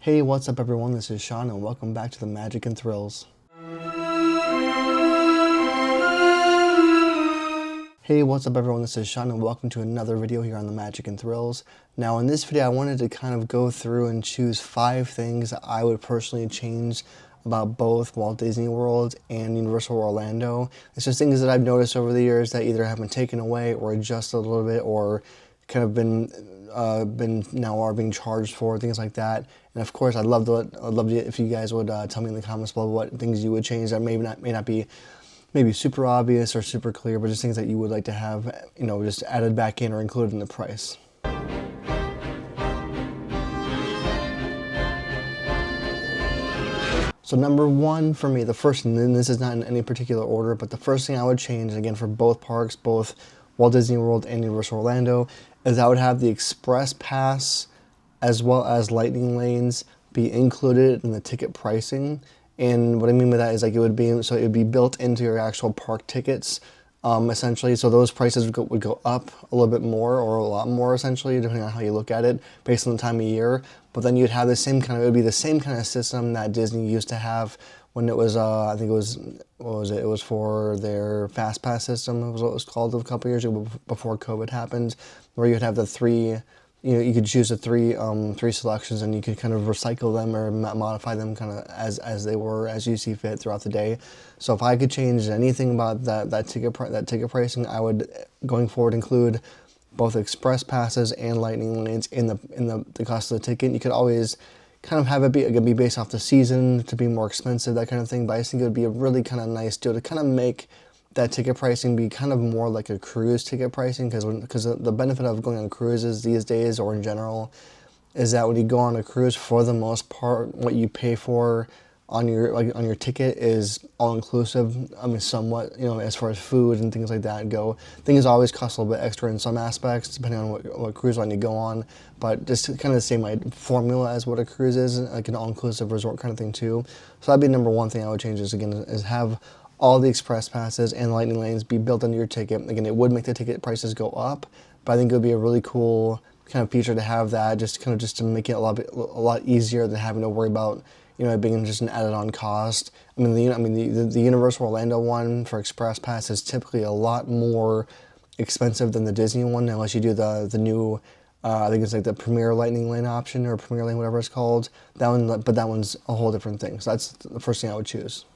Hey, what's up everyone? This is Sean and welcome back to the Magic and Thrills. Hey, what's up everyone? This is Sean and welcome to another video here on the Magic and Thrills. Now in this video I wanted to kind of go through and choose 5 things that I would personally change about both Walt Disney World and Universal Orlando. It's just things that I've noticed over the years that either have been taken away or adjusted a little bit or kind of been now are being charged for, things like that. And of course I'd love if you guys would tell me in the comments below what things you would change that may not be maybe super obvious or super clear, but just things that you would like to have, you know, just added back in or included in the price. So number 1 for me, the first, and this is not in any particular order, but the first thing I would change, again for both parks, both Walt Disney World and Universal Orlando, is I would have the Express Pass as well as Lightning Lanes be included in the ticket pricing. And what I mean by that is like it would be built into your actual park tickets, essentially. So those prices would go up a little bit more or a lot more, essentially, depending on how you look at it, based on the time of year. But then you'd have the same kind of, it would be the same kind of system that Disney used to have when it was, I think it was, what was it? It was for their Fast Pass system, it was what it was called a couple years ago before COVID happened, where you'd have the 3, you know, you could choose the three selections and you could kind of recycle them or modify them kind of as they were, as you see fit throughout the day. So if I could change anything about that ticket pricing, I would, going forward, include both Express Passes and Lightning Lanes in the cost of the ticket. You could always kind of have it be based off the season to be more expensive, that kind of thing. But I just think it would be a really kind of nice deal to kind of make that ticket pricing be kind of more like a cruise ticket pricing, because the benefit of going on cruises these days, or in general, is that when you go on a cruise, for the most part, what you pay for on your ticket is all inclusive. I mean, somewhat, you know, as far as food and things like that go. Things always cost a little bit extra in some aspects, depending on what cruise line you go on. But just kind of the same formula as what a cruise is, like an all-inclusive resort kind of thing too. So that'd be number 1 thing I would change, is have all the Express Passes and Lightning Lanes be built into your ticket. Again, it would make the ticket prices go up, but I think it would be a really cool kind of feature to have that, just to make it a lot easier than having to worry about, you know, it being just an added-on cost. I mean, the Universal Orlando one for Express Pass is typically a lot more expensive than the Disney one, unless you do the new, I think it's like the Premier Lightning Lane option, or Premier Lane, whatever it's called. That one, but that one's a whole different thing. So that's the first thing I would choose.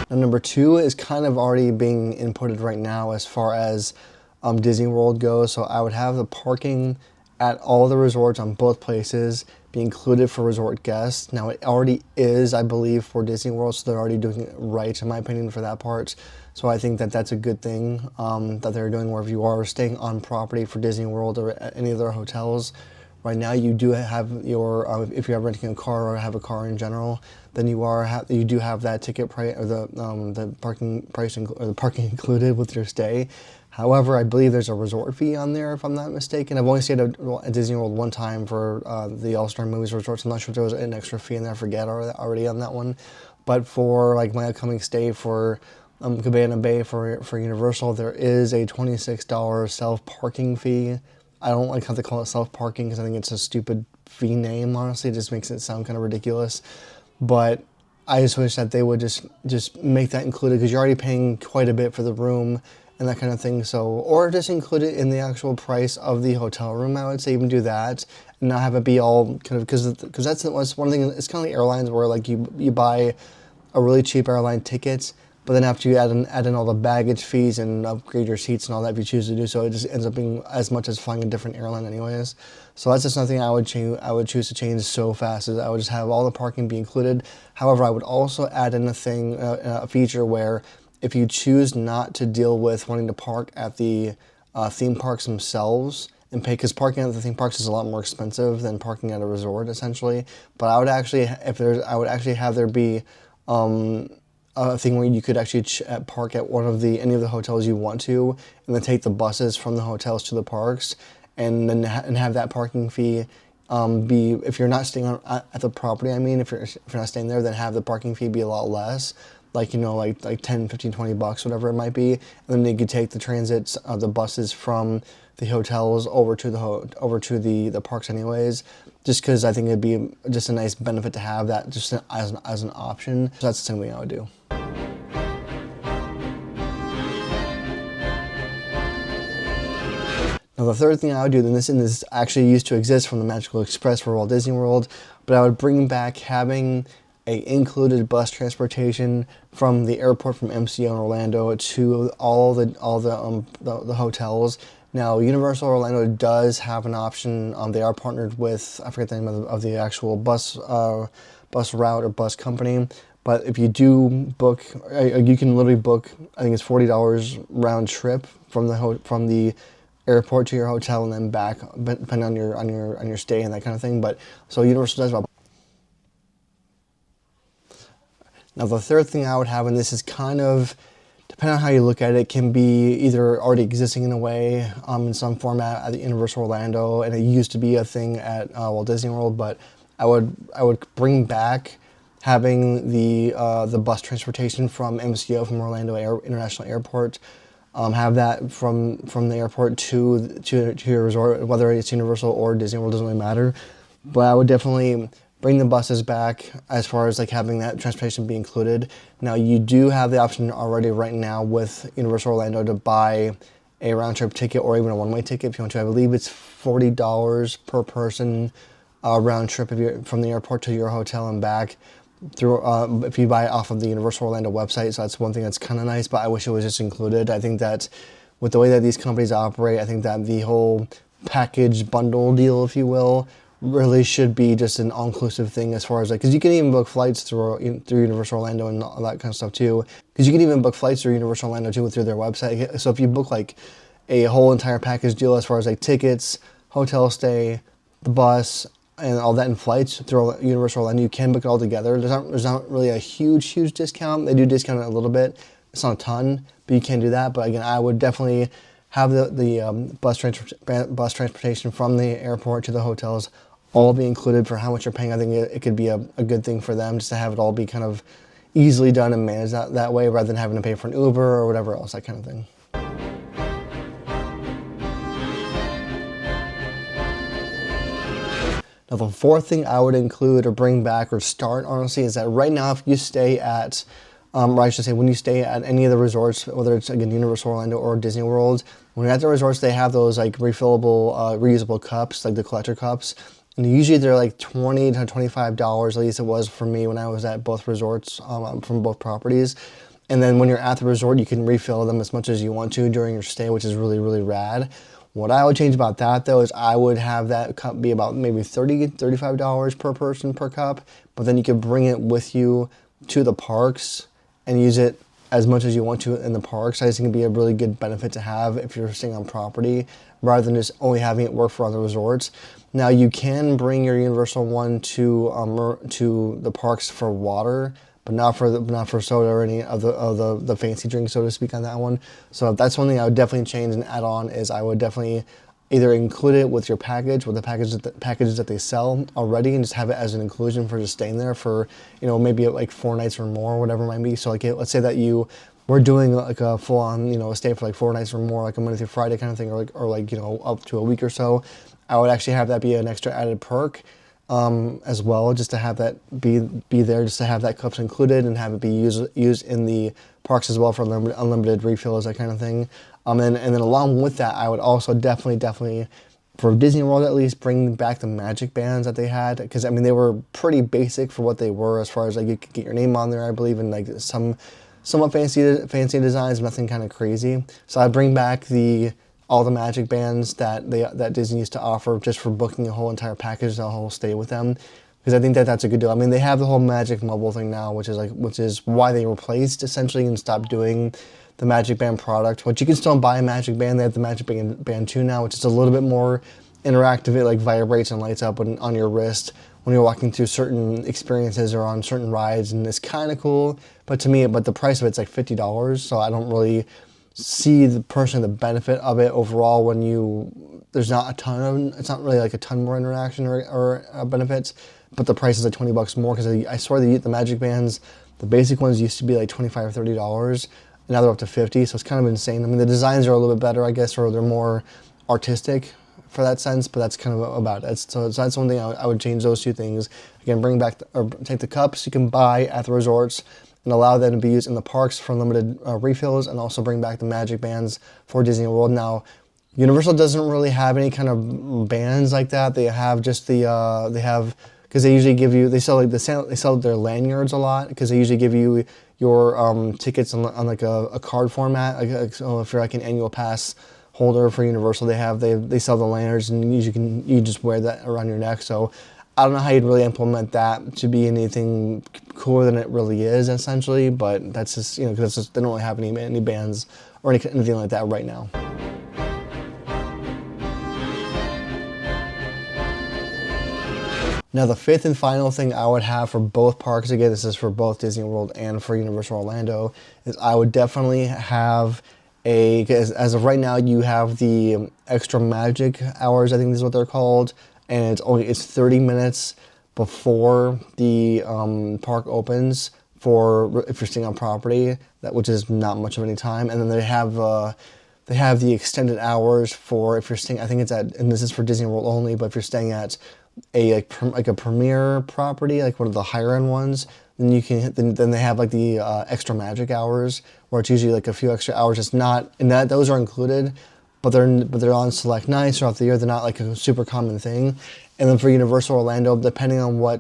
Now, number 2 is kind of already being inputted right now as far as Disney World goes. So I would have the parking at all the resorts on both places be included for resort guests. Now it already is, I believe, for Disney World, so they're already doing it right, in my opinion, for that part. So I think that that's a good thing that they're doing, where if you are staying on property for Disney World or at any of their hotels, right now you do have your, if you're renting a car or have a car in general, then you do have that ticket price, or the parking price, or the parking included with your stay. However, I believe there's a resort fee on there, if I'm not mistaken. I've only stayed at Disney World one time for the All-Star Movies Resorts. I'm not sure if there was an extra fee in there. I forget already on that one. But for like my upcoming stay for Cabana Bay for Universal, there is a $26 self-parking fee. I don't like how they call it self-parking, because I think it's a stupid fee name, honestly. It just makes it sound kind of ridiculous. But I just wish that they would just make that included, because you're already paying quite a bit for the room and that kind of thing. So, or just include it in the actual price of the hotel room. I would say even do that, and not have it be all kind of, because that's one thing. It's kind of like airlines, where like you buy a really cheap airline ticket, but then after you add in all the baggage fees and upgrade your seats and all that, if you choose to do so, it just ends up being as much as flying a different airline anyways. So that's just nothing I would choose to change so fast, is I would just have all the parking be included. However, I would also add in a feature where, if you choose not to deal with wanting to park at the theme parks themselves and pay, because parking at the theme parks is a lot more expensive than parking at a resort, essentially. But I would actually have there be a thing where you could actually park at any of the hotels you want to, and then take the buses from the hotels to the parks, and then have that parking fee be, if you're not staying at the property, I mean, if you're not staying there, then have the parking fee be a lot less. Like, you know, like 10, 15, 20 bucks, whatever it might be. And then you could take the transits, the buses from the hotels over to the parks anyways, just because I think it'd be just a nice benefit to have that just as an option. So that's the same thing I would do. Now the third thing I would do, and this actually used to exist from the Magical Express for Walt Disney World, but I would bring back having a included bus transportation from the airport from MCO in Orlando to all the hotels. Now Universal Orlando does have an option. They are partnered with, I forget the name of the actual bus route or bus company. But if you do book, you can literally book. I think it's $40 round trip from the airport to your hotel and then back, depending on your stay and that kind of thing. But so Universal does about. Now the third thing I would have, and this is kind of, depending on how you look at it, can be either already existing in a way in some format at the Universal Orlando, and it used to be a thing at Walt Disney World. But I would bring back having the bus transportation from MCO, from Orlando International Airport. Have that from the airport to your resort, whether it's Universal or Disney World, doesn't really matter. But I would definitely bring the buses back as far as like having that transportation be included. Now you do have the option already right now with Universal Orlando to buy a round trip ticket or even a one-way ticket if you want to. I believe it's $40 per person round trip if you're from the airport to your hotel and back. Through if you buy it off of the Universal Orlando website. So that's one thing that's kind of nice, but I wish it was just included. I think that with the way that these companies operate, I think that the whole package bundle deal, if you will, really should be just an all-inclusive thing as far as like, because you can even book flights through Universal Orlando and all that kind of stuff too, because you can even book flights through Universal Orlando too through their website. So if you book like a whole entire package deal as far as like tickets, hotel stay, the bus, and all that in flights through Universal Orlando, you can book it all together. There's not really a huge discount. They do discount it a little bit. It's not a ton, but you can do that. But again, I would definitely have the bus transportation from the airport to the hotels all be included for how much you're paying. I think it could be a good thing for them just to have it all be kind of easily done and managed that way rather than having to pay for an Uber or whatever else, that kind of thing. Now the fourth thing I would include or bring back or start, honestly, is that right now if you stay at, or I should say when you stay at any of the resorts, whether it's again Universal Orlando or Disney World, when you're at the resorts they have those like refillable, reusable cups, like the collector cups. And usually they're like $20 to $25, at least it was for me when I was at both resorts from both properties. And then when you're at the resort, you can refill them as much as you want to during your stay, which is really, really rad. What I would change about that though is I would have that cup be about maybe $30, $35 per person per cup, but then you could bring it with you to the parks and use it as much as you want to in the parks. I just think it'd be a really good benefit to have if you're staying on property rather than just only having it work for other resorts. Now you can bring your Universal one to the parks for water, but not for soda or any of the fancy drinks, so to speak, on that one. So that's one thing I would definitely change and add on is I would definitely either include it with your package, with the packages that they sell already, and just have it as an inclusion for just staying there for, you know, maybe like 4 nights or more, whatever it might be. So like, let's say that you were doing like a full-on, you know, a stay for like 4 nights or more, like a Monday through Friday kind of thing, or like you know, up to a week or so. I would actually have that be an extra added perk as well, just to have that be there, just to have that cups included and have it be used in the parks as well for unlimited refills, that kind of thing. And then along with that, I would also definitely, for Disney World at least, bring back the magic bands that they had, because I mean they were pretty basic for what they were as far as like you could get your name on there, I believe, and like somewhat fancy designs, nothing kind of crazy. So I'd bring back all the magic bands that Disney used to offer just for booking a whole entire package, a whole stay with them, because I think that's a good deal. I mean, they have the whole Magic Mobile thing now, which is why they replaced essentially and stopped doing the Magic Band product, which you can still buy a Magic Band. They have the Magic Band 2 now, which is a little bit more interactive. It like vibrates and lights up on your wrist when you're walking through certain experiences or on certain rides, and it's kind of cool. But to me, the price of it's like $50, so I don't really see the benefit of it overall when there's not it's not really like a ton more interaction or benefits, but the price is like $20 more, because I swear the Magic Bands, the basic ones used to be like $25 or $30, and now they're up to $50, so it's kind of insane. I mean, the designs are a little bit better, I guess, or they're more artistic for that sense, but that's kind of about it. So that's one thing I would change, those two things. Again, bring back or take the cups you can buy at the resorts and allow them to be used in the parks for limited refills, and also bring back the magic bands for Disney World. Now, Universal doesn't really have any kind of bands like that. They have just they have, because they usually give you, they sell their lanyards a lot, because they usually give you your tickets on like a card format. So if you're like an annual pass holder for Universal, they sell the lanyards, and you just wear that around your neck. So I don't know how you'd really implement that to be anything cooler than it really is, essentially. But that's just, because they don't really have any bands or anything like that right now. Now, the fifth and final thing I would have for both parks, again, this is for both Disney World and for Universal Orlando, is I would definitely have as of right now, you have the extra magic hours, I think this is what they're called, and it's 30 minutes before the park opens for if you're staying on property, which is not much of any time. And then they have the extended hours for if you're staying, I think it's and this is for Disney World only, but if you're staying at a premier property, like one of the higher end ones, then you can then they have like the extra magic hours, where it's usually like a few extra hours. It's not, and those are included, but they're on select nights throughout the year. They're not like a super common thing. And then for Universal Orlando, depending on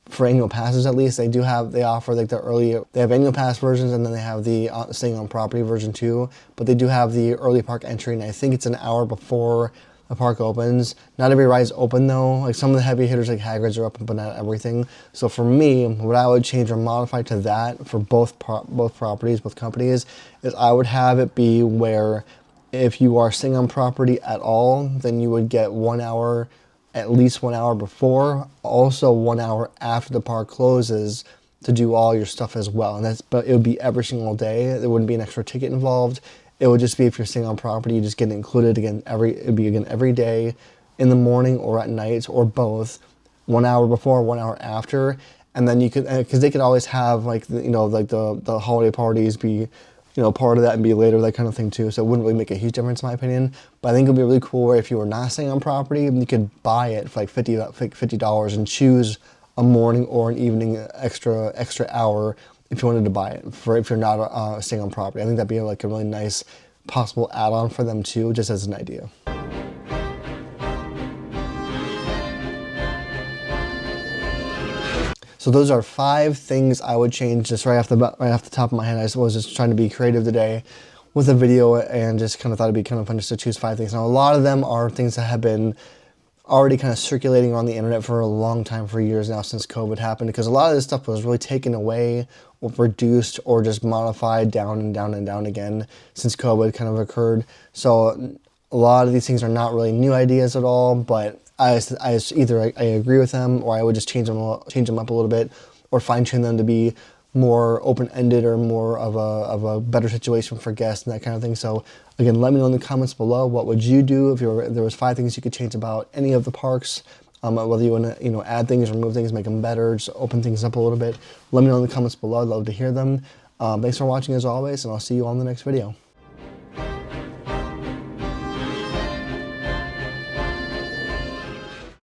for annual passes at least, they offer like they have annual pass versions, and then they have the staying on property version too. But they do have the early park entry, and I think it's an hour before the park opens. Not every ride's open though. Like some of the heavy hitters like Hagrid's are open, but not everything. So for me, what I would change or modify to that for both properties, both companies, is I would have it be where if you are staying on property at all, then you would get 1 hour, at least 1 hour before, also 1 hour after the park closes to do all your stuff as well. But it would be every single day. There wouldn't be an extra ticket involved. It would just be if you're staying on property, you just get included every day in the morning or at night or both, 1 hour before, 1 hour after. And then you could, because they could always have like the holiday parties be part of that and be later, that kind of thing too. So it wouldn't really make a huge difference in my opinion. But I think it would be really cool where if you were not staying on property, you could buy it for like $50 and choose a morning or an evening extra hour if you wanted to buy it if you're not staying on property. I think that'd be like a really nice possible add-on for them too, just as an idea. So those are 5 things I would change just right off the top of my head. I was just trying to be creative today with a video and just kind of thought it'd be kind of fun just to choose 5 things. Now, a lot of them are things that have been already kind of circulating around the internet for a long time, for years now, since COVID happened, because a lot of this stuff was really taken away or reduced or just modified down and down and down again since COVID kind of occurred. So a lot of these things are not really new ideas at all, but either I agree with them, or I would just change them up a little bit, or fine tune them to be more open-ended or more of a better situation for guests and that kind of thing. So again, let me know in the comments below, what would you do if there was 5 things you could change about any of the parks, whether you want to add things, remove things, make them better, just open things up a little bit. Let me know in the comments below. I'd love to hear them. Thanks for watching as always, and I'll see you on the next video.